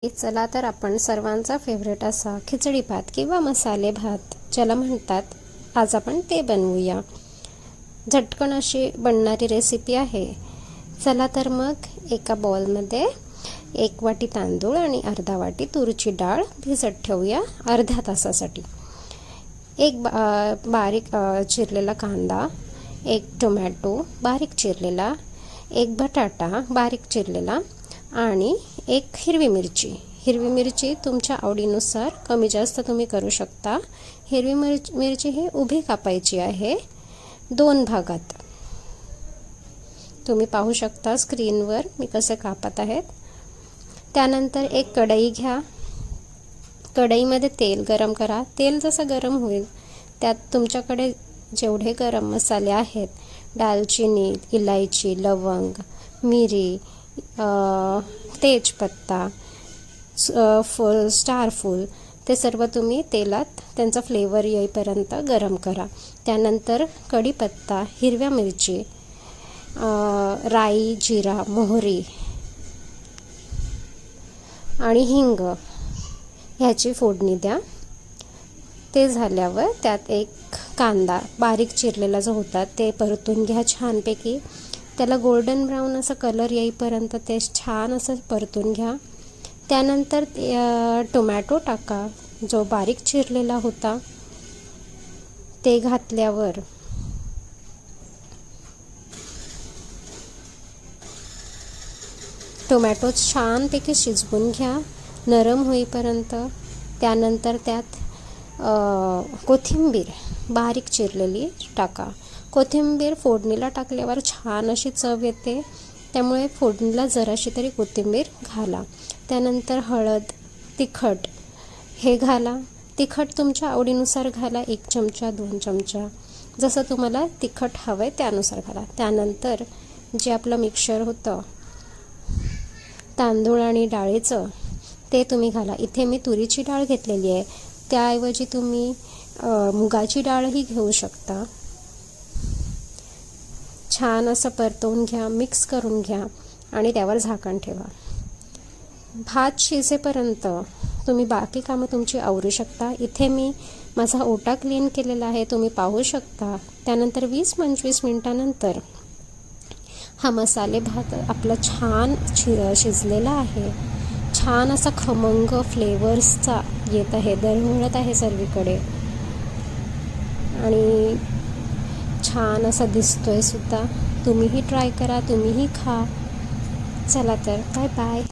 चला तर आपण सर्वांचा फेवरेट असा खिचडी भात किंवा मसाले भात ज्याला म्हणतात, आज आपण ते बनवूया। झटकन अशी बनणारी रेसिपी आहे। चला तर मग एका बाउलमध्ये 1 वाटी तांदूळ आणि अर्धा वाटी तुरीची डाळ भिजत ठेवूया अर्ध्या तासासाठी। एक बारीक चिरलेला कांदा, 1 टोमॅटो बारीक चिरलेला, 1 बटाटा बारीक चिरलेला आणि 1 हिरवी मिरची। हिरवी मिरची तुमच्या आवडीनुसार कमी जास्त तुम्ही करू शकता। हिरवी मिरची ही उभी कापायची आहे 2 भागात। तुम्ही पाहू शकता स्क्रीनवर मी कसे कापत आहेत। त्यानंतर एक कढई घ्या। कढईमध्ये तेल गरम करा। तेल जसं गरम होईल त्यात तुमच्याकडे जेवढे गरम मसाले आहेत, दालचिनी, इलायची, लवंग, मिरी, तेजपत्ता, स्टार फूल, ते सर्व तुम्ही तेलात त्यांचा फ्लेवर येईपर्यंत गरम करा। त्यानंतर कढीपत्ता, हिरव्या मिरची, राई, जिरा, मोहरी आणि हिंग ह्याची फोडणी द्या। ते झाल्यावर त्यात 1 कांदा बारीक चिरलेला जो होता ते परतून घ्या छानपैकी। त्याला गोल्डन ब्राऊन असा कलर येईपर्यंत ते छान असं परतून घ्या। त्यानंतर टोमॅटो टाका जो बारीक चिरलेला होता। ते घातल्यावर टोमॅटो छानपैकी शिजवून घ्या नरम होईपर्यंत। त्यानंतर त्यात कोथिंबीर बारीक चिरलेली टाका। कोथिंबीर फोडणीला टाकल्यावर छान अशी चव येते, त्यामुळे फोडणीला जराशी तरी कोथिंबीर घाला। त्यानंतर हळद, तिखट हे घाला। तिखट तुमच्या आवडीनुसार घाला, 1 चमचा 2 चमचा जसं तुम्हाला तिखट हवंय त्यानुसार घाला। त्यानंतर जे आपलं मिक्सचर होतं तांदूळ आणि डाळीचं ते तुम्ही घाला। इथे मी तुरीची डाळ घेतलेली आहे, त्याऐवजी तुम्ही मुगाची डाळही घेऊ शकता। छान असं परतवून घ्या, मिक्स करून घ्या आणि त्यावर झाकण ठेवा। भात शिजेपर्यंत तुम्ही बाकी कामं तुमची आवरू शकता। इथे मी माझा ओटा क्लीन केलेला आहे, तुम्ही पाहू शकता। त्यानंतर 20-25 मिनिटानंतर हा मसाले भात आपला छान शिजलेला आहे। छान असा खमंग फ्लेवर्सचा येत आहे, दरवळत आहे सर्वीकडे आणि छान असा दिसतोय सुद्धा। तुम्हीही ट्राय करा, तुम्हीही खा। चला तर बाय बाय।